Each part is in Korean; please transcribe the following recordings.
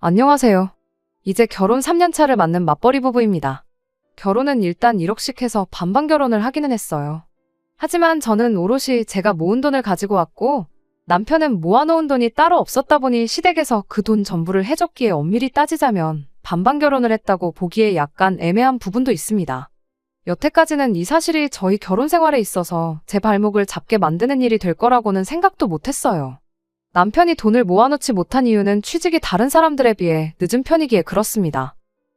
안녕하세요. 이제 결혼 3년 차를 맞는 맞벌이 부부입니다. 결혼은 일단 1억씩 해서 반반 결혼을 하기는 했어요. 하지만 저는 오롯이 제가 모은 돈을 가지고 왔고 남편은 모아놓은 돈이 따로 없었다 보니 시댁에서 그 돈 전부를 해줬기에 엄밀히 따지자면 반반 결혼을 했다고 보기에 약간 애매한 부분도 있습니다. 여태까지는 이 사실이 저희 결혼 생활에 있어서 제 발목을 잡게 만드는 일이 될 거라고는 생각도 못했어요. 남편이 돈을 모아놓지 못한 이유는 취직이 다른 사람들에 비해 늦은 편이기에 그렇습니다.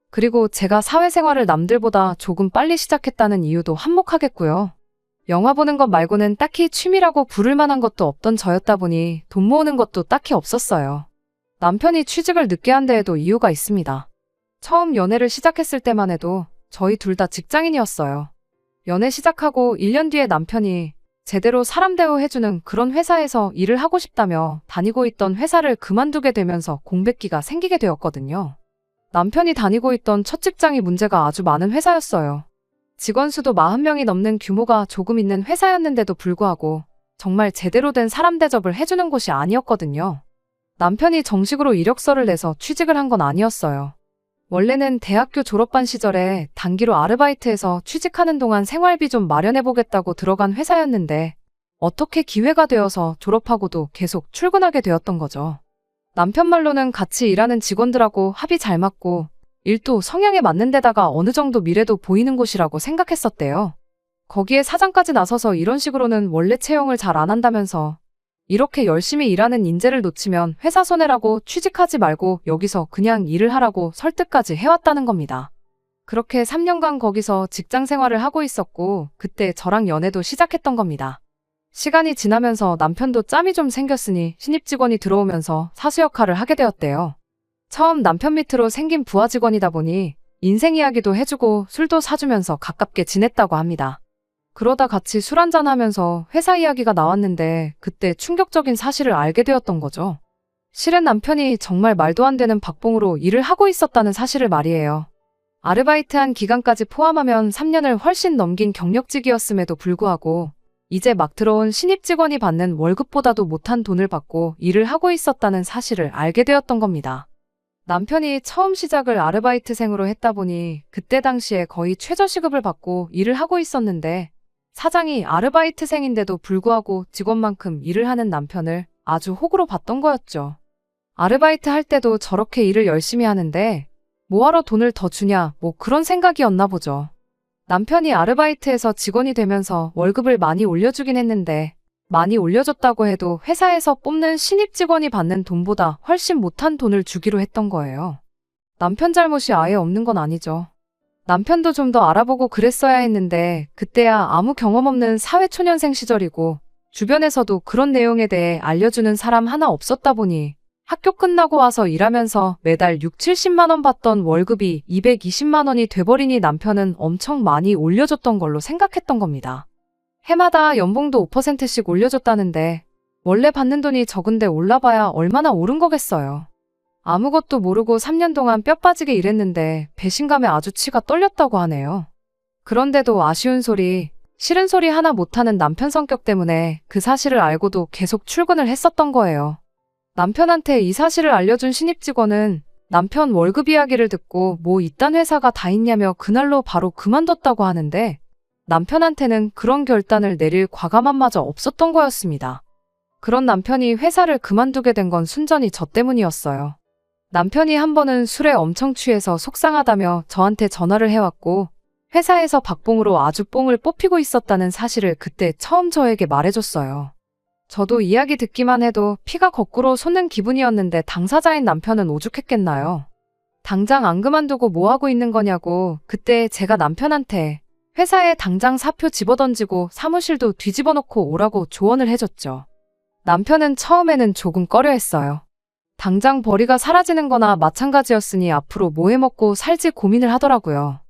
그리고 제가 사회생활을 남들보다 조금 빨리 시작했다는 이유도 한몫하겠고요. 영화 보는 것 말고는 딱히 취미라고 부를 만한 것도 없던 저였다 보니 돈 모으는 것도 딱히 없었어요. 남편이 취직을 늦게 한 데에도 이유가 있습니다. 처음 연애를 시작했을 때만 해도 저희 둘 다 직장인이었어요. 연애 시작하고 1년 뒤에 남편이 제대로 사람 대우해주는 그런 회사에서 일을 하고 싶다며 다니고 있던 회사를 그만두게 되면서 공백기가 생기게 되었거든요. 남편이 다니고 있던 첫 직장이 문제가 아주 많은 회사였어요. 직원 수도 40명이 넘는 규모가 조금 있는 회사였는데도 불구하고 정말 제대로 된 사람 대접을 해주는 곳이 아니었거든요. 남편이 정식으로 이력서를 내서 취직을 한 건 아니었어요. 원래는 대학교 졸업반 시절에 단기로 아르바이트해서 취직하는 동안 생활비 좀 마련해보겠다고 들어간 회사였는데 어떻게 기회가 되어서 졸업하고도 계속 출근하게 되었던 거죠. 남편 말로는 같이 일하는 직원들하고 합이 잘 맞고 일도 성향에 맞는 데다가 어느 정도 미래도 보이는 곳이라고 생각했었대요. 거기에 사장까지 나서서 이런 식으로는 원래 채용을 잘 안 한다면서 이렇게 열심히 일하는 인재를 놓치면 회사 손해라고 취직하지 말고 여기서 그냥 일을 하라고 설득까지 해왔다는 겁니다. 그렇게 3년간 거기서 직장 생활을 하고 있었고 그때 저랑 연애도 시작했던 겁니다. 시간이 지나면서 남편도 짬이 좀 생겼으니 신입 직원이 들어오면서 사수 역할을 하게 되었대요. 처음 남편 밑으로 생긴 부하 직원이다 보니 인생 이야기도 해주고 술도 사주면서 가깝게 지냈다고 합니다. 그러다 같이 술 한잔하면서 회사 이야기가 나왔는데 그때 충격적인 사실을 알게 되었던 거죠. 실은 남편이 정말 말도 안 되는 박봉으로 일을 하고 있었다는 사실을 말이에요. 아르바이트한 기간까지 포함하면 3년을 훨씬 넘긴 경력직이었음에도 불구하고 이제 막 들어온 신입 직원이 받는 월급보다도 못한 돈을 받고 일을 하고 있었다는 사실을 알게 되었던 겁니다. 남편이 처음 시작을 아르바이트생으로 했다 보니 그때 당시에 거의 최저시급을 받고 일을 하고 있었는데 사장이 아르바이트생인데도 불구하고 직원만큼 일을 하는 남편을 아주 호구로 봤던 거였죠. 아르바이트 할 때도 저렇게 일을 열심히 하는데 뭐하러 돈을 더 주냐 뭐 그런 생각이었나 보죠. 남편이 아르바이트에서 직원이 되면서 월급을 많이 올려주긴 했는데 많이 올려줬다고 해도 회사에서 뽑는 신입 직원이 받는 돈보다 훨씬 못한 돈을 주기로 했던 거예요. 남편 잘못이 아예 없는 건 아니죠. 남편도 좀 더 알아보고 그랬어야 했는데 그때야 아무 경험 없는 사회초년생 시절이고 주변에서도 그런 내용에 대해 알려주는 사람 하나 없었다 보니 학교 끝나고 와서 일하면서 매달 6, 70만 원 받던 월급이 220만 원이 돼버리니 남편은 엄청 많이 올려줬던 걸로 생각했던 겁니다. 해마다 연봉도 5%씩 올려줬다는데 원래 받는 돈이 적은데 올라봐야 얼마나 오른 거겠어요. 아무것도 모르고 3년 동안 뼈 빠지게 일했는데 배신감에 아주 치가 떨렸다고 하네요. 그런데도 아쉬운 소리, 싫은 소리 하나 못하는 남편 성격 때문에 그 사실을 알고도 계속 출근을 했었던 거예요. 남편한테 이 사실을 알려준 신입 직원은 남편 월급 이야기를 듣고 뭐 이딴 회사가 다 있냐며 그날로 바로 그만뒀다고 하는데 남편한테는 그런 결단을 내릴 과감함마저 없었던 거였습니다. 그런 남편이 회사를 그만두게 된 건 순전히 저 때문이었어요. 남편이 한 번은 술에 엄청 취해서 속상하다며 저한테 전화를 해왔고 회사에서 박봉으로 아주 뽕을 뽑히고 있었다는 사실을 그때 처음 저에게 말해줬어요. 저도 이야기 듣기만 해도 피가 거꾸로 솟는 기분이었는데 당사자인 남편은 오죽했겠나요. 당장 안 그만두고 뭐하고 있는 거냐고 그때 제가 남편한테 회사에 당장 사표 집어던지고 사무실도 뒤집어 놓고 오라고 조언을 해줬죠. 남편은 처음에는 조금 꺼려했어요. 당장 벌이가 사라지는 거나 마찬가지였으니 앞으로 뭐 해먹고 살지 고민을 하더라고요.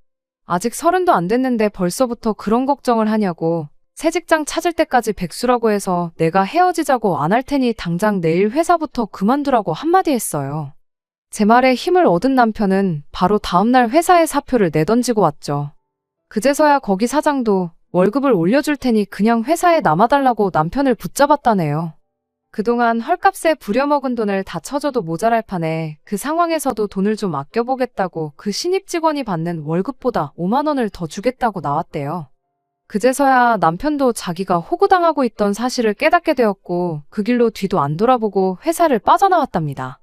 아직 30도 안 됐는데 벌써부터 그런 걱정을 하냐고 새 직장 찾을 때까지 백수라고 해서 내가 헤어지자고 안 할 테니 당장 내일 회사부터 그만두라고 한마디 했어요. 제 말에 힘을 얻은 남편은 바로 다음날 회사에 사표를 내던지고 왔죠. 그제서야 거기 사장도 월급을 올려줄 테니 그냥 회사에 남아달라고 남편을 붙잡았다네요. 그동안 헐값에 부려먹은 돈을 다 쳐줘도 모자랄 판에 그 상황에서도 돈을 좀 아껴보겠다고 그 신입 직원이 받는 월급보다 5만 원을 더 주겠다고 나왔대요. 그제서야 남편도 자기가 호구당하고 있던 사실을 깨닫게 되었고 그 길로 뒤도 안 돌아보고 회사를 빠져나왔답니다.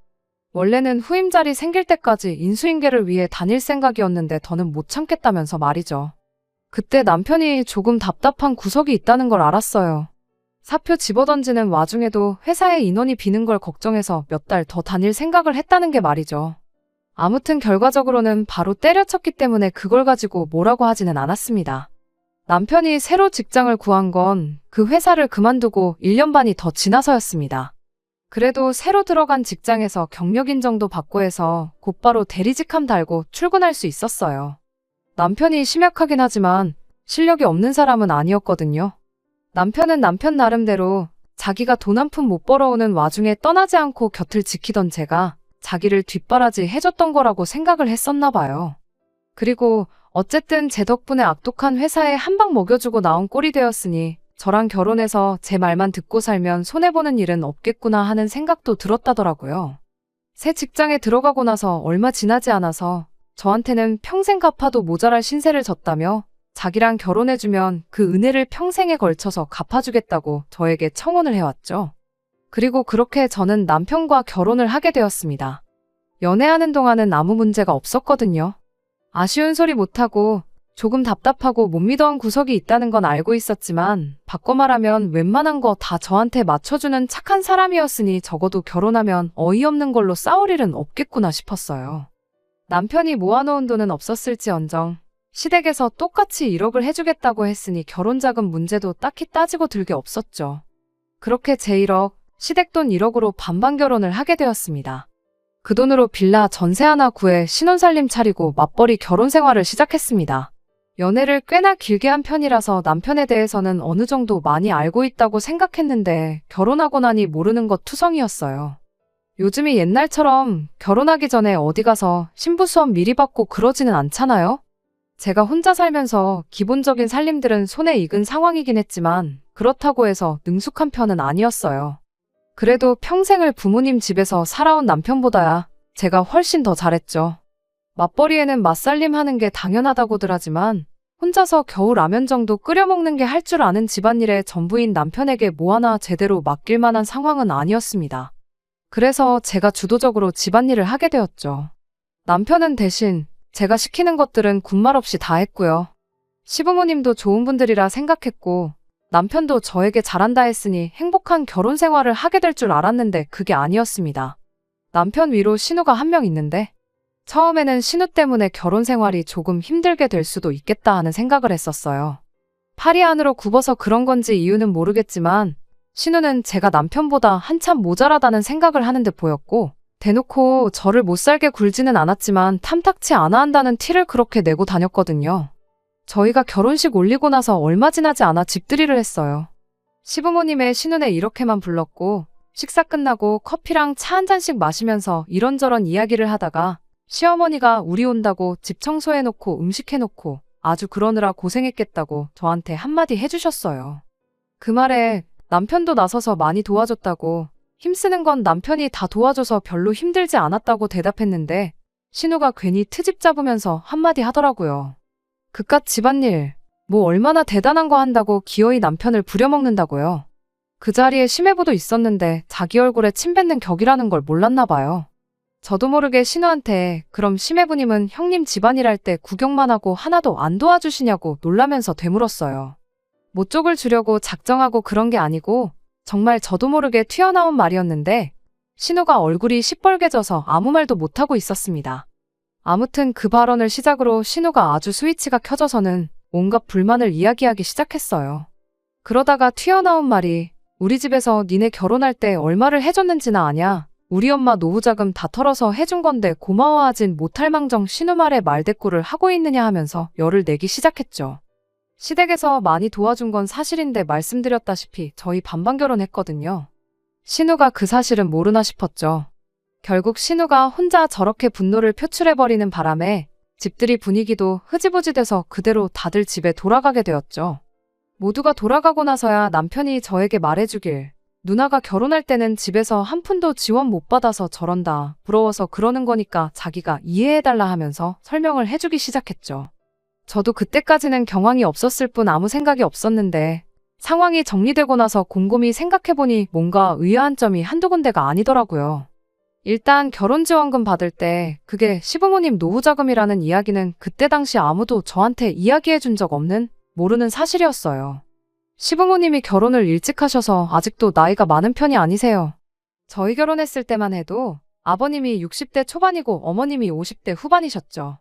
원래는 후임 자리 생길 때까지 인수인계를 위해 다닐 생각이었는데 더는 못 참겠다면서 말이죠. 그때 남편이 조금 답답한 구석이 있다는 걸 알았어요. 사표 집어던지는 와중에도 회사에 인원이 비는 걸 걱정해서 몇 달 더 다닐 생각을 했다는 게 말이죠. 아무튼 결과적으로는 바로 때려쳤기 때문에 그걸 가지고 뭐라고 하지는 않았습니다. 남편이 새로 직장을 구한 건 그 회사를 그만두고 1년 반이 더 지나서였습니다. 그래도 새로 들어간 직장에서 경력 인정도 받고 해서 곧바로 대리직함 달고 출근할 수 있었어요. 남편이 심약하긴 하지만 실력이 없는 사람은 아니었거든요. 남편은 남편 나름대로 자기가 돈 한 푼 못 벌어오는 와중에 떠나지 않고 곁을 지키던 제가 자기를 뒷바라지 해줬던 거라고 생각을 했었나 봐요. 그리고 어쨌든 제 덕분에 악독한 회사에 한 방 먹여주고 나온 꼴이 되었으니 저랑 결혼해서 제 말만 듣고 살면 손해보는 일은 없겠구나 하는 생각도 들었다더라고요. 새 직장에 들어가고 나서 얼마 지나지 않아서 저한테는 평생 갚아도 모자랄 신세를 졌다며 자기랑 결혼해주면 그 은혜를 평생에 걸쳐서 갚아주겠다고 저에게 청혼을 해왔죠. 그리고 그렇게 저는 남편과 결혼을 하게 되었습니다. 연애하는 동안은 아무 문제가 없었거든요. 아쉬운 소리 못하고 조금 답답하고 못 믿어온 구석이 있다는 건 알고 있었지만 바꿔 말하면 웬만한 거 다 저한테 맞춰주는 착한 사람이었으니 적어도 결혼하면 어이없는 걸로 싸울 일은 없겠구나 싶었어요. 남편이 모아놓은 돈은 없었을지언정 시댁에서 똑같이 1억을 해주겠다고 했으니 결혼자금 문제도 딱히 따지고 들 게 없었죠. 그렇게 제 1억, 시댁돈 1억으로 반반 결혼을 하게 되었습니다. 그 돈으로 빌라 전세 하나 구해 신혼살림 차리고 맞벌이 결혼 생활을 시작했습니다. 연애를 꽤나 길게 한 편이라서 남편에 대해서는 어느 정도 많이 알고 있다고 생각했는데 결혼하고 나니 모르는 것 투성이었어요. 요즘이 옛날처럼 결혼하기 전에 어디 가서 신부 수업 미리 받고 그러지는 않잖아요? 제가 혼자 살면서 기본적인 살림들은 손에 익은 상황이긴 했지만 그렇다고 해서 능숙한 편은 아니었어요. 그래도 평생을 부모님 집에서 살아온 남편보다야 제가 훨씬 더 잘했죠. 맞벌이에는 맞살림 하는 게 당연하다고들 하지만 혼자서 겨우 라면 정도 끓여 먹는 게 할 줄 아는 집안일에 전부인 남편에게 뭐 하나 제대로 맡길 만한 상황은 아니었습니다. 그래서 제가 주도적으로 집안일을 하게 되었죠. 남편은 대신 제가 시키는 것들은 군말 없이 다 했고요. 시부모님도 좋은 분들이라 생각했고 남편도 저에게 잘한다 했으니 행복한 결혼 생활을 하게 될 줄 알았는데 그게 아니었습니다. 남편 위로 신우가 한 명 있는데 처음에는 신우 때문에 결혼 생활이 조금 힘들게 될 수도 있겠다 하는 생각을 했었어요. 팔이 안으로 굽어서 그런 건지 이유는 모르겠지만 신우는 제가 남편보다 한참 모자라다는 생각을 하는 듯 보였고 대놓고 저를 못살게 굴지는 않았지만 탐탁치 않아 한다는 티를 그렇게 내고 다녔거든요. 저희가 결혼식 올리고 나서 얼마 지나지 않아 집들이를 했어요. 시부모님의 신혼에 이렇게만 불렀고 식사 끝나고 커피랑 차 한 잔씩 마시면서 이런저런 이야기를 하다가 시어머니가 우리 온다고 집 청소해놓고 음식해놓고 아주 그러느라 고생했겠다고 저한테 한마디 해주셨어요. 그 말에 남편도 나서서 많이 도와줬다고 힘쓰는 건 남편이 다 도와줘서 별로 힘들지 않았다고 대답했는데 신우가 괜히 트집 잡으면서 한마디 하더라고요. 그깟 집안일, 뭐 얼마나 대단한 거 한다고 기어이 남편을 부려먹는다고요. 그 자리에 심해부도 있었는데 자기 얼굴에 침 뱉는 격이라는 걸 몰랐나 봐요. 저도 모르게 신우한테 그럼 심해부님은 형님 집안일 할 때 구경만 하고 하나도 안 도와주시냐고 놀라면서 되물었어요. 모쪽을 주려고 작정하고 그런 게 아니고 정말 저도 모르게 튀어나온 말이었는데 신우가 얼굴이 시뻘개져서 아무 말도 못하고 있었습니다. 아무튼 그 발언을 시작으로 신우가 아주 스위치가 켜져서는 온갖 불만을 이야기하기 시작했어요. 그러다가 튀어나온 말이 우리 집에서 니네 결혼할 때 얼마를 해줬는지나 아냐? 우리 엄마 노후자금 다 털어서 해준 건데 고마워하진 못할 망정 신우 말에 말대꾸를 하고 있느냐 하면서 열을 내기 시작했죠. 시댁에서 많이 도와준 건 사실인데 말씀드렸다시피 저희 반반 결혼했거든요. 신우가 그 사실은 모르나 싶었죠. 결국 신우가 혼자 저렇게 분노를 표출해버리는 바람에 집들이 분위기도 흐지부지 돼서 그대로 다들 집에 돌아가게 되었죠. 모두가 돌아가고 나서야 남편이 저에게 말해주길 누나가 결혼할 때는 집에서 한 푼도 지원 못 받아서 저런다. 부러워서 그러는 거니까 자기가 이해해달라 하면서 설명을 해주기 시작했죠. 저도 그때까지는 경황이 없었을 뿐 아무 생각이 없었는데 상황이 정리되고 나서 곰곰이 생각해보니 뭔가 의아한 점이 한두 군데가 아니더라고요. 일단 결혼지원금 받을 때 그게 시부모님 노후자금이라는 이야기는 그때 당시 아무도 저한테 이야기해준 적 없는 모르는 사실이었어요. 시부모님이 결혼을 일찍 하셔서 아직도 나이가 많은 편이 아니세요. 저희 결혼했을 때만 해도 아버님이 60대 초반이고 어머님이 50대 후반이셨죠.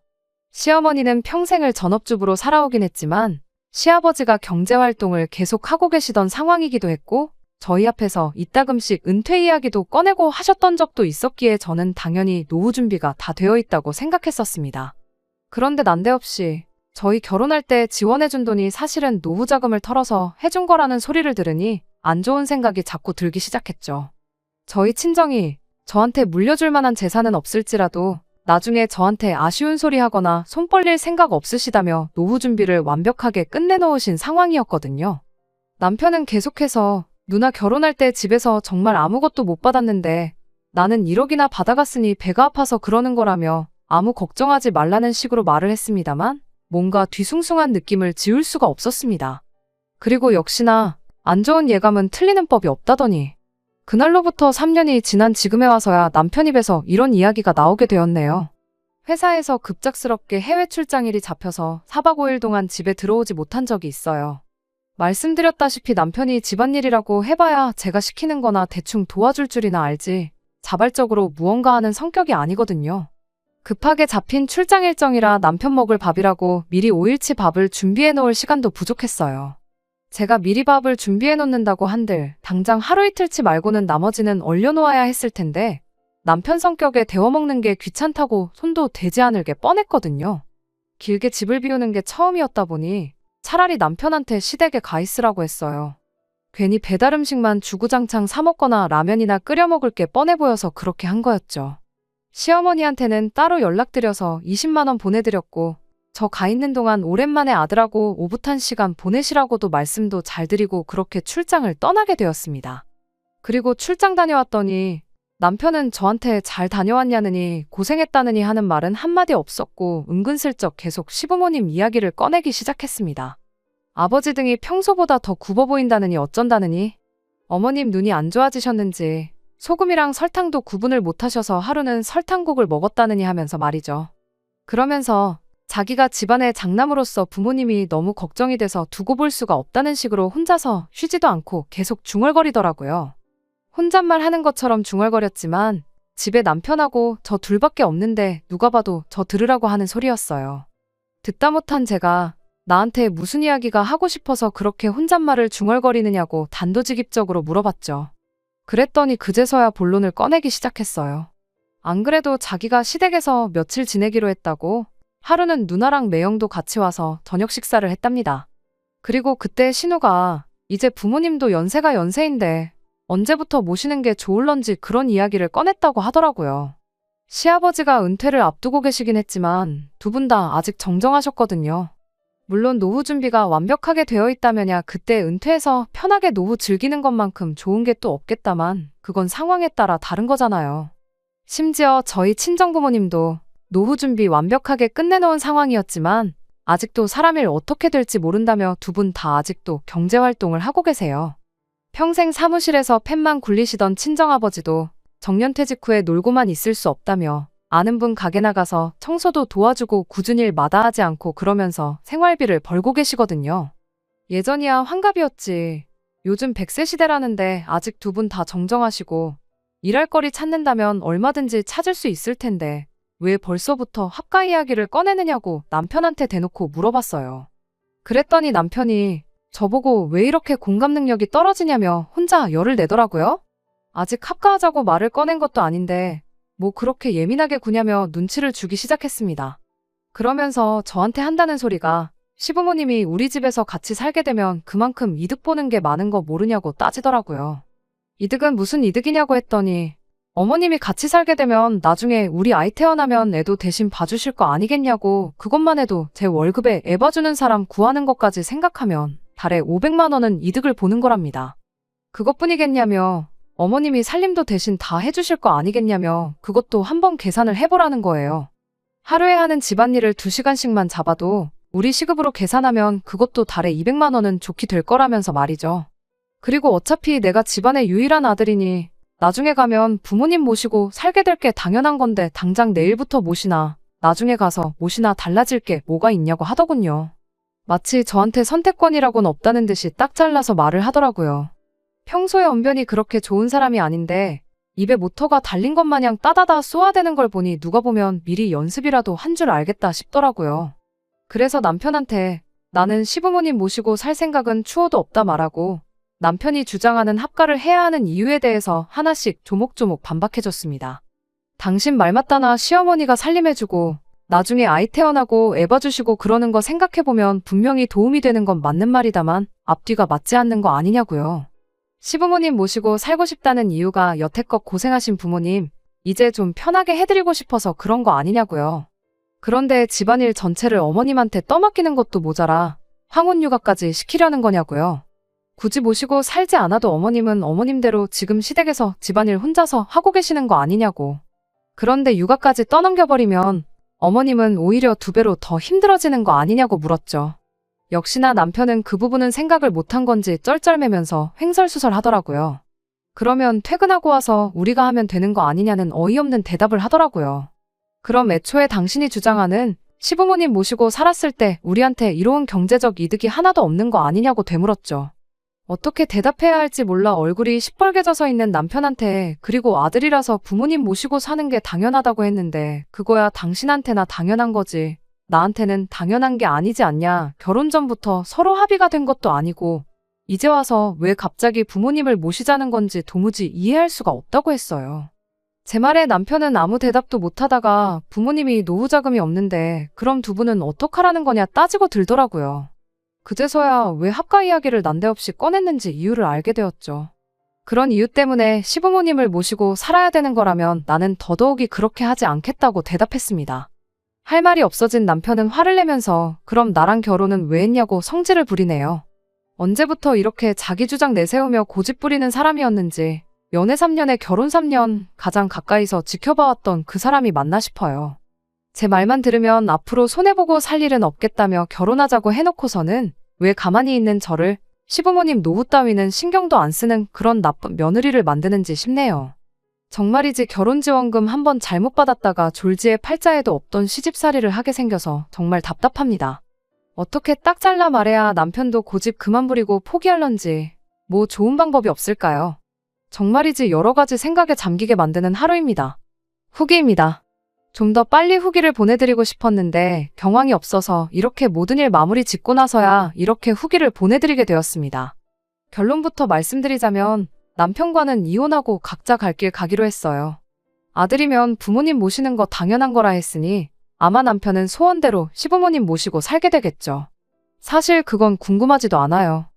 시어머니는 평생을 전업주부로 살아오긴 했지만 시아버지가 경제활동을 계속 하고 계시던 상황이기도 했고 저희 앞에서 이따금씩 은퇴 이야기도 꺼내고 하셨던 적도 있었기에 저는 당연히 노후 준비가 다 되어 있다고 생각했었습니다. 그런데 난데없이 저희 결혼할 때 지원해준 돈이 사실은 노후자금을 털어서 해준 거라는 소리를 들으니 안 좋은 생각이 자꾸 들기 시작했죠. 저희 친정이 저한테 물려줄 만한 재산은 없을지라도 나중에 저한테 아쉬운 소리 하거나 손 벌릴 생각 없으시다며 노후 준비를 완벽하게 끝내놓으신 상황이었거든요. 남편은 계속해서 누나 결혼할 때 집에서 정말 아무것도 못 받았는데 나는 1억이나 받아갔으니 배가 아파서 그러는 거라며 아무 걱정하지 말라는 식으로 말을 했습니다만 뭔가 뒤숭숭한 느낌을 지울 수가 없었습니다. 그리고 역시나 안 좋은 예감은 틀리는 법이 없다더니 그날로부터 3년이 지난 지금에 와서야 남편 입에서 이런 이야기가 나오게 되었네요. 회사에서 급작스럽게 해외 출장일이 잡혀서 4박 5일 동안 집에 들어오지 못한 적이 있어요. 말씀드렸다시피 남편이 집안일이라고 해봐야 제가 시키는 거나 대충 도와줄 줄이나 알지 자발적으로 무언가 하는 성격이 아니거든요. 급하게 잡힌 출장 일정이라 남편 먹을 밥이라고 미리 5일치 밥을 준비해 놓을 시간도 부족했어요. 제가 미리 밥을 준비해 놓는다고 한들 당장 하루 이틀치 말고는 나머지는 얼려놓아야 했을 텐데 남편 성격에 데워먹는 게 귀찮다고 손도 대지 않을 게 뻔했거든요. 길게 집을 비우는 게 처음이었다 보니 차라리 남편한테 시댁에 가 있으라고 했어요. 괜히 배달 음식만 주구장창 사 먹거나 라면이나 끓여 먹을 게 뻔해 보여서 그렇게 한 거였죠. 시어머니한테는 따로 연락드려서 20만 원 보내드렸고 저 가 있는 동안 오랜만에 아들하고 오붓한 시간 보내시라고도 말씀도 잘 드리고 그렇게 출장을 떠나게 되었습니다. 그리고 출장 다녀왔더니 남편은 저한테 잘 다녀왔냐느니 고생했다느니 하는 말은 한마디 없었고 은근슬쩍 계속 시부모님 이야기를 꺼내기 시작했습니다. 아버지 등이 평소보다 더 굽어 보인다느니 어쩐다느니 어머님 눈이 안 좋아지셨는지 소금이랑 설탕도 구분을 못하셔서 하루는 설탕국을 먹었다느니 하면서 말이죠. 그러면서 자기가 집안의 장남으로서 부모님이 너무 걱정이 돼서 두고 볼 수가 없다는 식으로 혼자서 쉬지도 않고 계속 중얼거리더라고요. 혼잣말 하는 것처럼 중얼거렸지만 집에 남편하고 저 둘밖에 없는데 누가 봐도 저 들으라고 하는 소리였어요. 듣다 못한 제가 나한테 무슨 이야기가 하고 싶어서 그렇게 혼잣말을 중얼거리느냐고 단도직입적으로 물어봤죠. 그랬더니 그제서야 본론을 꺼내기 시작했어요. 안 그래도 자기가 시댁에서 며칠 지내기로 했다고 하루는 누나랑 매형도 같이 와서 저녁 식사를 했답니다. 그리고 그때 신우가 이제 부모님도 연세가 연세인데 언제부터 모시는 게 좋을런지 그런 이야기를 꺼냈다고 하더라고요. 시아버지가 은퇴를 앞두고 계시긴 했지만 두 분 다 아직 정정하셨거든요. 물론 노후 준비가 완벽하게 되어 있다면야 그때 은퇴해서 편하게 노후 즐기는 것만큼 좋은 게 또 없겠다만 그건 상황에 따라 다른 거잖아요. 심지어 저희 친정부모님도 노후 준비 완벽하게 끝내놓은 상황이었지만 아직도 사람 일 어떻게 될지 모른다며 두 분 다 아직도 경제활동을 하고 계세요. 평생 사무실에서 펜만 굴리시던 친정아버지도 정년퇴직 후에 놀고만 있을 수 없다며 아는 분 가게 나가서 청소도 도와주고 굳은 일 마다하지 않고 그러면서 생활비를 벌고 계시거든요. 예전이야 환갑이었지. 요즘 100세 시대라는데 아직 두 분 다 정정하시고 일할 거리 찾는다면 얼마든지 찾을 수 있을 텐데 왜 벌써부터 합가 이야기를 꺼내느냐고 남편한테 대놓고 물어봤어요. 그랬더니 남편이 저보고 왜 이렇게 공감 능력이 떨어지냐며 혼자 열을 내더라고요. 아직 합가하자고 말을 꺼낸 것도 아닌데 뭐 그렇게 예민하게 구냐며 눈치를 주기 시작했습니다. 그러면서 저한테 한다는 소리가 시부모님이 우리 집에서 같이 살게 되면 그만큼 이득 보는 게 많은 거 모르냐고 따지더라고요. 이득은 무슨 이득이냐고 했더니 어머님이 같이 살게 되면 나중에 우리 아이 태어나면 애도 대신 봐주실 거 아니겠냐고 그것만 해도 제 월급에 애 봐주는 사람 구하는 것까지 생각하면 달에 500만 원은 이득을 보는 거랍니다. 그것뿐이겠냐며 어머님이 살림도 대신 다 해주실 거 아니겠냐며 그것도 한번 계산을 해보라는 거예요. 하루에 하는 집안일을 2시간씩만 잡아도 우리 시급으로 계산하면 그것도 달에 200만 원은 좋게 될 거라면서 말이죠. 그리고 어차피 내가 집안의 유일한 아들이니 나중에 가면 부모님 모시고 살게 될 게 당연한 건데 당장 내일부터 모시나 나중에 가서 모시나 달라질 게 뭐가 있냐고 하더군요. 마치 저한테 선택권이라고는 없다는 듯이 딱 잘라서 말을 하더라고요. 평소에 언변이 그렇게 좋은 사람이 아닌데 입에 모터가 달린 것 마냥 따다다 쏘아대는 걸 보니 누가 보면 미리 연습이라도 한 줄 알겠다 싶더라고요. 그래서 남편한테 나는 시부모님 모시고 살 생각은 추호도 없다 말하고 남편이 주장하는 합가를 해야 하는 이유에 대해서 하나씩 조목조목 반박해줬습니다. 당신 말 맞다나 시어머니가 살림해주고 나중에 아이 태어나고 애 봐주시고 그러는 거 생각해보면 분명히 도움이 되는 건 맞는 말이다만 앞뒤가 맞지 않는 거 아니냐고요. 시부모님 모시고 살고 싶다는 이유가 여태껏 고생하신 부모님 이제 좀 편하게 해드리고 싶어서 그런 거 아니냐고요. 그런데 집안일 전체를 어머님한테 떠맡기는 것도 모자라 황혼육아까지 시키려는 거냐고요. 굳이 모시고 살지 않아도 어머님은 어머님대로 지금 시댁에서 집안일 혼자서 하고 계시는 거 아니냐고. 그런데 육아까지 떠넘겨버리면 어머님은 오히려 2배로 더 힘들어지는 거 아니냐고 물었죠. 역시나 남편은 그 부분은 생각을 못한 건지 쩔쩔매면서 횡설수설 하더라고요. 그러면 퇴근하고 와서 우리가 하면 되는 거 아니냐는 어이없는 대답을 하더라고요. 그럼 애초에 당신이 주장하는 시부모님 모시고 살았을 때 우리한테 이로운 경제적 이득이 하나도 없는 거 아니냐고 되물었죠. 어떻게 대답해야 할지 몰라 얼굴이 시뻘개져서 있는 남편한테 그리고 아들이라서 부모님 모시고 사는 게 당연하다고 했는데 그거야 당신한테나 당연한 거지. 나한테는 당연한 게 아니지 않냐. 결혼 전부터 서로 합의가 된 것도 아니고 이제 와서 왜 갑자기 부모님을 모시자는 건지 도무지 이해할 수가 없다고 했어요. 제 말에 남편은 아무 대답도 못하다가 부모님이 노후자금이 없는데 그럼 두 분은 어떡하라는 거냐 따지고 들더라고요. 그제서야 왜 합가 이야기를 난데없이 꺼냈는지 이유를 알게 되었죠. 그런 이유 때문에 시부모님을 모시고 살아야 되는 거라면 나는 더더욱이 그렇게 하지 않겠다고 대답했습니다. 할 말이 없어진 남편은 화를 내면서 그럼 나랑 결혼은 왜 했냐고 성질을 부리네요. 언제부터 이렇게 자기 주장 내세우며 고집 부리는 사람이었는지 연애 3년에 결혼 3년 가장 가까이서 지켜봐왔던 그 사람이 맞나 싶어요. 제 말만 들으면 앞으로 손해보고 살 일은 없겠다며 결혼하자고 해놓고서는 왜 가만히 있는 저를 시부모님 노후 따위는 신경도 안 쓰는 그런 나쁜 며느리를 만드는지 싶네요. 정말이지 결혼지원금 한번 잘못 받았다가 졸지에 팔자에도 없던 시집살이를 하게 생겨서 정말 답답합니다. 어떻게 딱 잘라 말해야 남편도 고집 그만 부리고 포기할런지 뭐 좋은 방법이 없을까요? 정말이지 여러 가지 생각에 잠기게 만드는 하루입니다. 후기입니다. 좀 더 빨리 후기를 보내드리고 싶었는데 경황이 없어서 이렇게 모든 일 마무리 짓고 나서야 이렇게 후기를 보내드리게 되었습니다. 결론부터 말씀드리자면 남편과는 이혼하고 각자 갈 길 가기로 했어요. 아들이면 부모님 모시는 거 당연한 거라 했으니 아마 남편은 소원대로 시부모님 모시고 살게 되겠죠. 사실 그건 궁금하지도 않아요.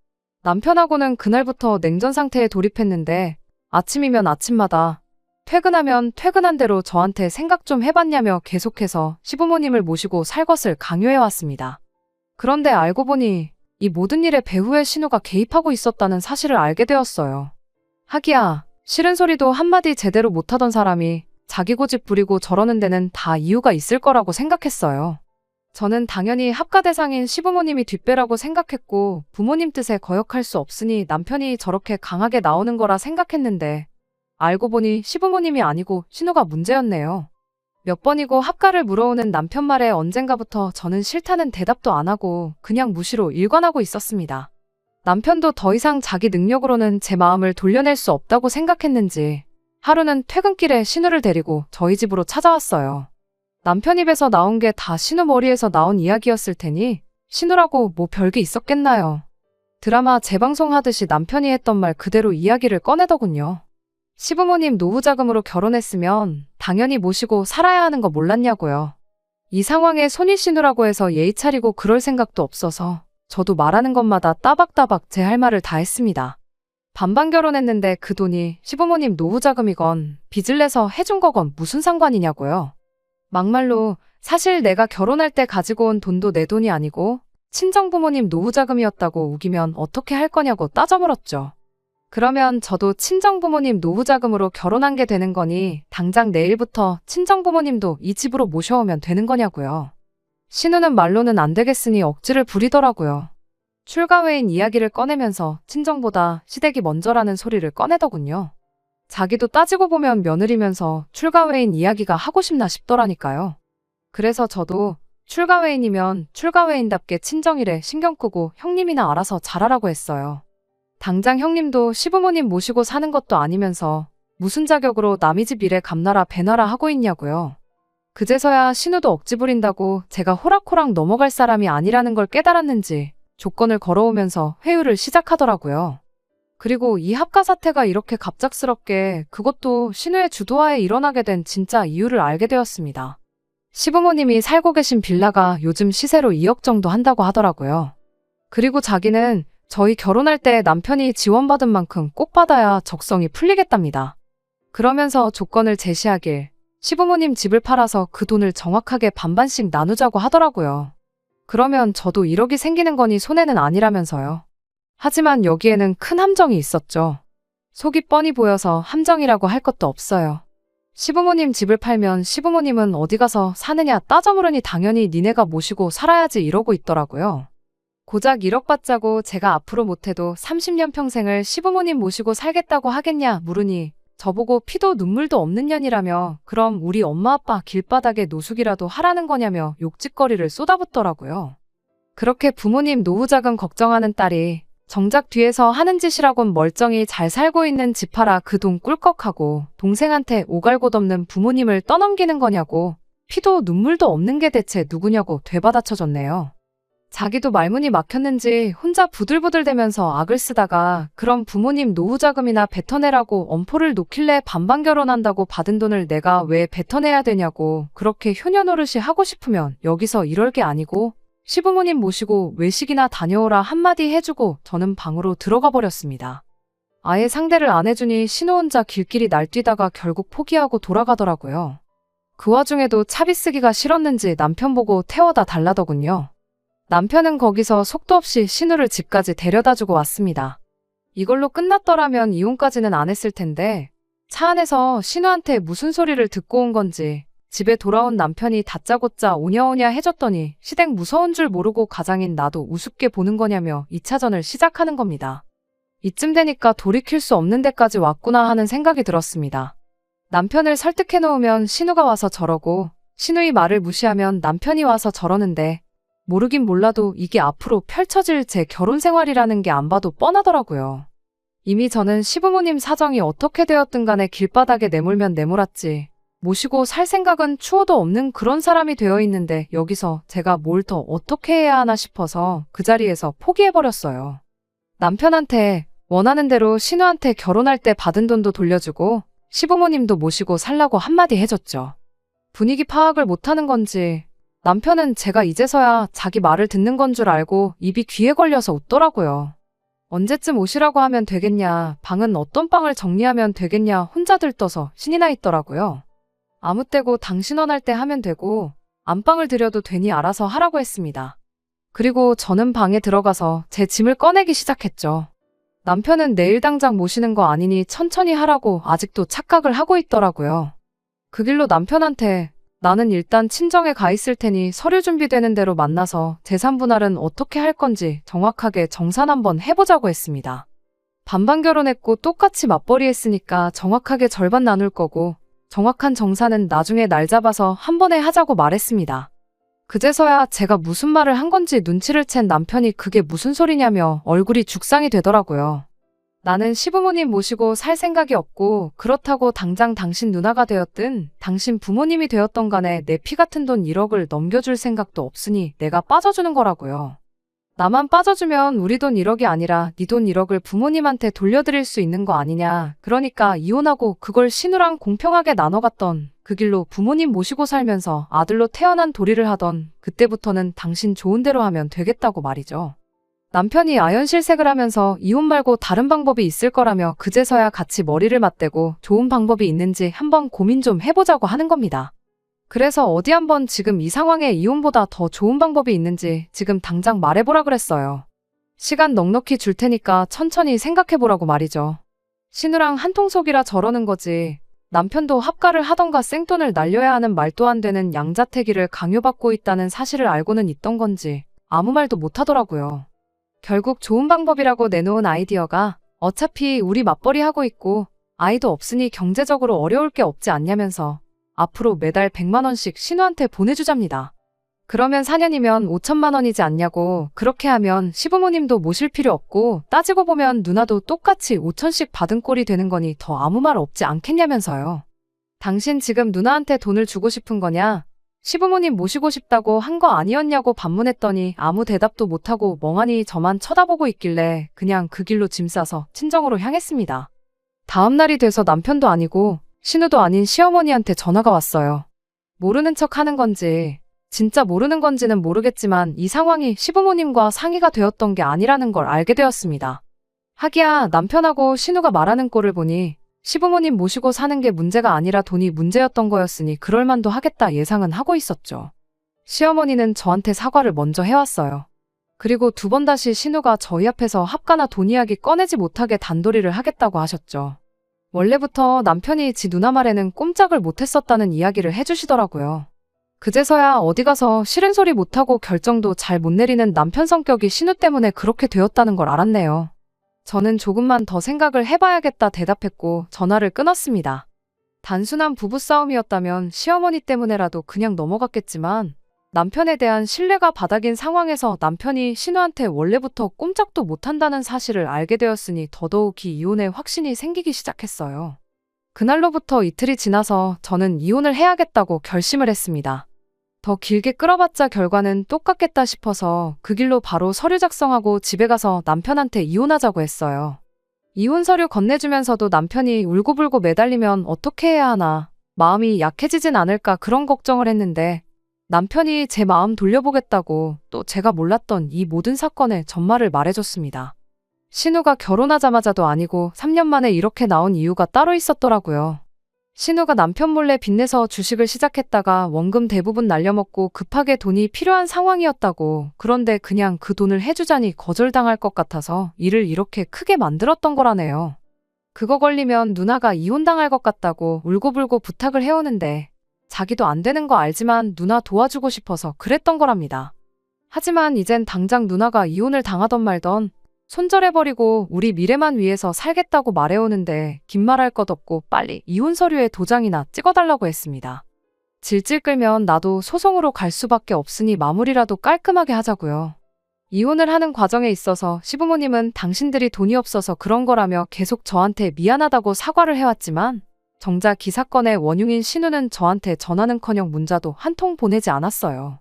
남편하고는 그날부터 냉전 상태에 돌입했는데 아침이면 아침마다 퇴근하면 퇴근한 대로 저한테 생각 좀 해봤냐며 계속해서 시부모님을 모시고 살 것을 강요해왔습니다. 그런데 알고 보니 이 모든 일에 배우의 신우가 개입하고 있었다는 사실을 알게 되었어요. 하기야 싫은 소리도 한마디 제대로 못하던 사람이 자기 고집 부리고 저러는 데는 다 이유가 있을 거라고 생각했어요. 저는 당연히 합가 대상인 시부모님이 뒷배라고 생각했고 부모님 뜻에 거역할 수 없으니 남편이 저렇게 강하게 나오는 거라 생각했는데 알고 보니 시부모님이 아니고 신우가 문제였네요. 몇 번이고 합가를 물어오는 남편 말에 언젠가부터 저는 싫다는 대답도 안 하고 그냥 무시로 일관하고 있었습니다. 남편도 더 이상 자기 능력으로는 제 마음을 돌려낼 수 없다고 생각했는지 하루는 퇴근길에 신우를 데리고 저희 집으로 찾아왔어요. 남편 입에서 나온 게 다 신우 머리에서 나온 이야기였을 테니 신우라고 뭐 별게 있었겠나요. 드라마 재방송하듯이 남편이 했던 말 그대로 이야기를 꺼내더군요. 시부모님 노후자금으로 결혼했으면 당연히 모시고 살아야 하는 거 몰랐냐고요. 이 상황에 손이신우라고 해서 예의 차리고 그럴 생각도 없어서 저도 말하는 것마다 따박따박 제 할 말을 다 했습니다. 반반 결혼했는데 그 돈이 시부모님 노후자금이건 빚을 내서 해준 거건 무슨 상관이냐고요. 막말로 사실 내가 결혼할 때 가지고 온 돈도 내 돈이 아니고 친정부모님 노후자금이었다고 우기면 어떻게 할 거냐고 따져물었죠. 그러면 저도 친정부모님 노후자금으로 결혼한 게 되는 거니 당장 내일부터 친정부모님도 이 집으로 모셔오면 되는 거냐고요. 신우는 말로는 안 되겠으니 억지를 부리더라고요. 출가회인 이야기를 꺼내면서 친정보다 시댁이 먼저라는 소리를 꺼내더군요. 자기도 따지고 보면 며느리면서 출가회인 이야기가 하고 싶나 싶더라니까요. 그래서 저도 출가회인이면 출가회인답게 친정일에 신경 끄고 형님이나 알아서 잘하라고 했어요. 당장 형님도 시부모님 모시고 사는 것도 아니면서 무슨 자격으로 남의 집 일에 감나라 배나라 하고 있냐고요. 그제서야 신우도 억지 부린다고 제가 호락호락 넘어갈 사람이 아니라는 걸 깨달았는지 조건을 걸어오면서 회유를 시작하더라고요. 그리고 이 합가 사태가 이렇게 갑작스럽게 그것도 신우의 주도하에 일어나게 된 진짜 이유를 알게 되었습니다. 시부모님이 살고 계신 빌라가 요즘 시세로 2억 정도 한다고 하더라고요. 그리고 자기는 저희 결혼할 때 남편이 지원받은 만큼 꼭 받아야 적성이 풀리겠답니다. 그러면서 조건을 제시하길 시부모님 집을 팔아서 그 돈을 정확하게 반반씩 나누자고 하더라고요. 그러면 저도 1억이 생기는 거니 손해는 아니라면서요. 하지만 여기에는 큰 함정이 있었죠. 속이 뻔히 보여서 함정이라고 할 것도 없어요. 시부모님 집을 팔면 시부모님은 어디 가서 사느냐 따져 물으니 당연히 니네가 모시고 살아야지 이러고 있더라고요. 고작 1억 받자고 제가 앞으로 못해도 30년 평생을 시부모님 모시고 살겠다고 하겠냐 물으니 저보고 피도 눈물도 없는 년이라며 그럼 우리 엄마 아빠 길바닥에 노숙이라도 하라는 거냐며 욕짓거리를 쏟아붓더라고요. 그렇게 부모님 노후자금 걱정하는 딸이 정작 뒤에서 하는 짓이라곤 멀쩡히 잘 살고 있는 집 팔아 그 돈 꿀꺽하고 동생한테 오갈곳없는 부모님을 떠넘기는 거냐고 피도 눈물도 없는 게 대체 누구냐고 되받아쳐줬네요. 자기도 말문이 막혔는지 혼자 부들부들대면서 악을 쓰다가 그럼 부모님 노후자금이나 뱉어내라고 엄포를 놓길래 반반 결혼한다고 받은 돈을 내가 왜 뱉어내야 되냐고 그렇게 효녀노릇이 하고 싶으면 여기서 이럴 게 아니고 시부모님 모시고 외식이나 다녀오라 한마디 해주고 저는 방으로 들어가 버렸습니다. 아예 상대를 안 해주니 신우 혼자 길길이 날뛰다가 결국 포기하고 돌아가더라고요. 그 와중에도 차비 쓰기가 싫었는지 남편 보고 태워다 달라더군요. 남편은 거기서 속도 없이 신우를 집까지 데려다주고 왔습니다. 이걸로 끝났더라면 이혼까지는 안 했을 텐데 차 안에서 신우한테 무슨 소리를 듣고 온 건지 집에 돌아온 남편이 다짜고짜 오냐오냐 해줬더니 시댁 무서운 줄 모르고 가장인 나도 우습게 보는 거냐며 2차전을 시작하는 겁니다. 이쯤 되니까 돌이킬 수 없는 데까지 왔구나 하는 생각이 들었습니다. 남편을 설득해 놓으면 신우가 와서 저러고 신우의 말을 무시하면 남편이 와서 저러는데 모르긴 몰라도 이게 앞으로 펼쳐질 제 결혼 생활이라는 게 안 봐도 뻔하더라고요. 이미 저는 시부모님 사정이 어떻게 되었든 간에 길바닥에 내몰면 내몰았지. 모시고 살 생각은 추호도 없는 그런 사람이 되어 있는데 여기서 제가 뭘 더 어떻게 해야 하나 싶어서 그 자리에서 포기해버렸어요. 남편한테 원하는 대로 신우한테 결혼할 때 받은 돈도 돌려주고 시부모님도 모시고 살라고 한마디 해줬죠. 분위기 파악을 못하는 건지 남편은 제가 이제서야 자기 말을 듣는 건 줄 알고 입이 귀에 걸려서 웃더라고요. 언제쯤 오시라고 하면 되겠냐, 방은 어떤 방을 정리하면 되겠냐 혼자 들떠서 신이 나 있더라고요. 아무 때고 당신 원할 때 하면 되고 안방을 들여도 되니 알아서 하라고 했습니다. 그리고 저는 방에 들어가서 제 짐을 꺼내기 시작했죠. 남편은 내일 당장 모시는 거 아니니 천천히 하라고 아직도 착각을 하고 있더라고요. 그 길로 남편한테 나는 일단 친정에 가 있을 테니 서류 준비되는 대로 만나서 재산 분할은 어떻게 할 건지 정확하게 정산 한번 해보자고 했습니다. 반반 결혼했고 똑같이 맞벌이 했으니까 정확하게 절반 나눌 거고 정확한 정산은 나중에 날 잡아서 한 번에 하자고 말했습니다. 그제서야 제가 무슨 말을 한 건지 눈치를 챈 남편이 그게 무슨 소리냐며 얼굴이 죽상이 되더라고요. 나는 시부모님 모시고 살 생각이 없고 그렇다고 당장 당신 누나가 되었든 당신 부모님이 되었던 간에 내 피 같은 돈 1억을 넘겨줄 생각도 없으니 내가 빠져주는 거라고요. 나만 빠져주면 우리 돈 1억이 아니라 네 돈 1억을 부모님한테 돌려드릴 수 있는 거 아니냐. 그러니까 이혼하고 그걸 신우랑 공평하게 나눠갔던 그 길로 부모님 모시고 살면서 아들로 태어난 도리를 하던 그때부터는 당신 좋은 대로 하면 되겠다고 말이죠. 남편이 아연실색을 하면서 이혼 말고 다른 방법이 있을 거라며 그제서야 같이 머리를 맞대고 좋은 방법이 있는지 한번 고민 좀 해보자고 하는 겁니다. 그래서 어디 한번 지금 이 상황에 이혼보다 더 좋은 방법이 있는지 지금 당장 말해보라 그랬어요. 시간 넉넉히 줄 테니까 천천히 생각해보라고 말이죠. 신우랑 한통속이라 저러는 거지. 남편도 합가를 하던가 생돈을 날려야 하는 말도 안 되는 양자택일을 강요받고 있다는 사실을 알고는 있던 건지 아무 말도 못하더라고요. 결국 좋은 방법이라고 내놓은 아이디어가 어차피 우리 맞벌이 하고 있고 아이도 없으니 경제적으로 어려울 게 없지 않냐면서 앞으로 매달 100만 원씩 신우한테 보내주잡니다. 그러면 4년이면 5천만 원이지 않냐고. 그렇게 하면 시부모님도 모실 필요 없고 따지고 보면 누나도 똑같이 5천씩 받은 꼴이 되는 거니 더 아무 말 없지 않겠냐면서요. 당신 지금 누나한테 돈을 주고 싶은 거냐? 시부모님 모시고 싶다고 한 거 아니었냐고 반문했더니 아무 대답도 못하고 멍하니 저만 쳐다보고 있길래 그냥 그 길로 짐 싸서 친정으로 향했습니다. 다음 날이 돼서 남편도 아니고 신우도 아닌 시어머니한테 전화가 왔어요. 모르는 척 하는 건지 진짜 모르는 건지는 모르겠지만 이 상황이 시부모님과 상의가 되었던 게 아니라는 걸 알게 되었습니다. 하기야 남편하고 신우가 말하는 꼴을 보니 시부모님 모시고 사는 게 문제가 아니라 돈이 문제였던 거였으니 그럴만도 하겠다 예상은 하고 있었죠. 시어머니는 저한테 사과를 먼저 해왔어요. 그리고 두 번 다시 신우가 저희 앞에서 합가나 돈 이야기 꺼내지 못하게 단도리를 하겠다고 하셨죠. 원래부터 남편이 지 누나 말에는 꼼짝을 못했었다는 이야기를 해주시더라고요. 그제서야 어디 가서 싫은 소리 못하고 결정도 잘 못 내리는 남편 성격이 신우 때문에 그렇게 되었다는 걸 알았네요. 저는 조금만 더 생각을 해봐야겠다 대답했고 전화를 끊었습니다. 단순한 부부싸움이었다면 시어머니 때문에라도 그냥 넘어갔겠지만 남편에 대한 신뢰가 바닥인 상황에서 남편이 신우한테 원래부터 꼼짝도 못한다는 사실을 알게 되었으니 더더욱이 이혼에 확신이 생기기 시작했어요. 그날로부터 이틀이 지나서 저는 이혼을 해야겠다고 결심을 했습니다. 더 길게 끌어봤자 결과는 똑같겠다 싶어서 그 길로 바로 서류 작성하고 집에 가서 남편한테 이혼하자고 했어요. 이혼 서류 건네주면서도 남편이 울고불고 매달리면 어떻게 해야 하나, 마음이 약해지진 않을까 그런 걱정을 했는데 남편이 제 마음 돌려보겠다고 또 제가 몰랐던 이 모든 사건의 전말을 말해줬습니다. 신우가 결혼하자마자도 아니고 3년 만에 이렇게 나온 이유가 따로 있었더라고요. 신우가 남편 몰래 빚내서 주식을 시작했다가 원금 대부분 날려먹고 급하게 돈이 필요한 상황이었다고. 그런데 그냥 그 돈을 해주자니 거절당할 것 같아서 일을 이렇게 크게 만들었던 거라네요. 그거 걸리면 누나가 이혼당할 것 같다고 울고불고 부탁을 해오는데 자기도 안 되는 거 알지만 누나 도와주고 싶어서 그랬던 거랍니다. 하지만 이젠 당장 누나가 이혼을 당하던 말던 손절해버리고 우리 미래만 위해서 살겠다고 말해오는데 긴 말할 것 없고 빨리 이혼 서류에 도장이나 찍어달라고 했습니다. 질질 끌면 나도 소송으로 갈 수밖에 없으니 마무리라도 깔끔하게 하자고요. 이혼을 하는 과정에 있어서 시부모님은 당신들이 돈이 없어서 그런 거라며 계속 저한테 미안하다고 사과를 해왔지만 정작 이 사건의 원흉인 신우는 저한테 전화는커녕 문자도 한 통 보내지 않았어요.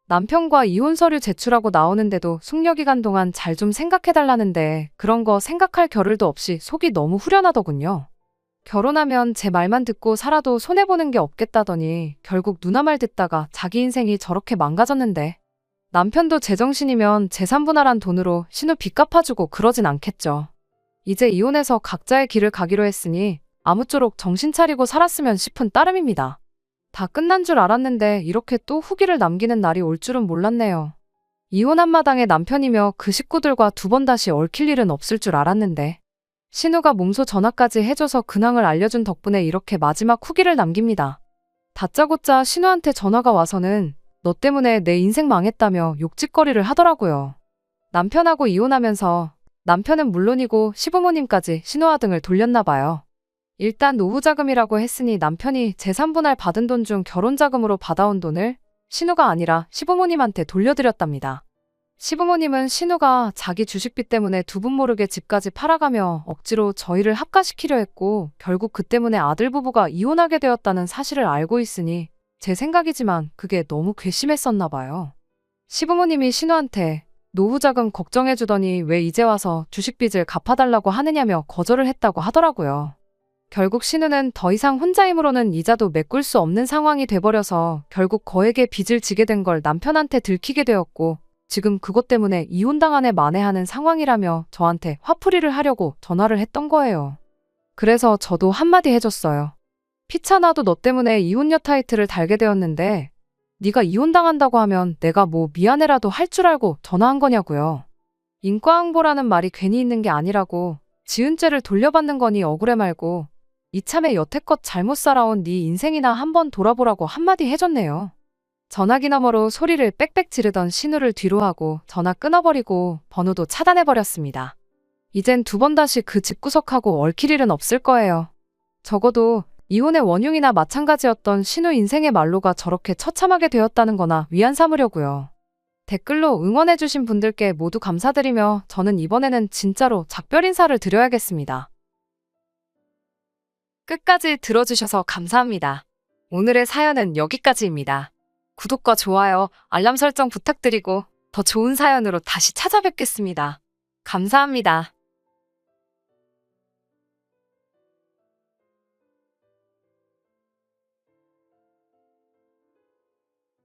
남편과 이혼 서류 제출하고 나오는데도 숙려기간 동안 잘 좀 생각해달라는데 그런 거 생각할 겨를도 없이 속이 너무 후련하더군요. 결혼하면 제 말만 듣고 살아도 손해보는 게 없겠다더니 결국 누나 말 듣다가 자기 인생이 저렇게 망가졌는데 남편도 제정신이면 재산 분할한 돈으로 신우 빚 갚아주고 그러진 않겠죠. 이제 이혼해서 각자의 길을 가기로 했으니 아무쪼록 정신 차리고 살았으면 싶은 따름입니다. 다 끝난 줄 알았는데 이렇게 또 후기를 남기는 날이 올 줄은 몰랐네요. 이혼 한마당에 남편이며 그 식구들과 두 번 다시 얽힐 일은 없을 줄 알았는데 신우가 몸소 전화까지 해줘서 근황을 알려준 덕분에 이렇게 마지막 후기를 남깁니다. 다짜고짜 신우한테 전화가 와서는 너 때문에 내 인생 망했다며 욕짓거리를 하더라고요. 남편하고 이혼하면서 남편은 물론이고 시부모님까지 신우아 등을 돌렸나 봐요. 일단 노후자금이라고 했으니 남편이 재산분할 받은 돈 중 결혼자금으로 받아온 돈을 신우가 아니라 시부모님한테 돌려드렸답니다. 시부모님은 신우가 자기 주식빚 때문에 두 분 모르게 집까지 팔아가며 억지로 저희를 합가시키려 했고 결국 그 때문에 아들 부부가 이혼하게 되었다는 사실을 알고 있으니 제 생각이지만 그게 너무 괘씸했었나 봐요. 시부모님이 신우한테 노후자금 걱정해주더니 왜 이제 와서 주식빚을 갚아달라고 하느냐며 거절을 했다고 하더라고요. 결국 신우는 더 이상 혼자 힘으로는 이자도 메꿀 수 없는 상황이 돼버려서 결국 거액의 빚을 지게 된 걸 남편한테 들키게 되었고 지금 그것 때문에 이혼당한 애 만회하는 상황이라며 저한테 화풀이를 하려고 전화를 했던 거예요. 그래서 저도 한마디 해줬어요. 피차나도 너 때문에 이혼녀 타이틀을 달게 되었는데 네가 이혼당한다고 하면 내가 뭐 미안해라도 할 줄 알고 전화한 거냐고요. 인과응보라는 말이 괜히 있는 게 아니라고. 지은 죄를 돌려받는 거니 억울해 말고. 이참에 여태껏 잘못 살아온 네 인생이나 한번 돌아보라고 한마디 해줬네요. 전화기 너머로 소리를 빽빽 지르던 신우를 뒤로 하고 전화 끊어버리고 번호도 차단해버렸습니다. 이젠 두 번 다시 그 집구석하고 얽힐 일은 없을 거예요. 적어도 이혼의 원흉이나 마찬가지였던 신우 인생의 말로가 저렇게 처참하게 되었다는 거나 위안 삼으려고요. 댓글로 응원해주신 분들께 모두 감사드리며 저는 이번에는 진짜로 작별 인사를 드려야겠습니다. 끝까지 들어주셔서 감사합니다. 오늘의 사연은 여기까지입니다. 구독과 좋아요, 알람 설정 부탁드리고 더 좋은 사연으로 다시 찾아뵙겠습니다. 감사합니다.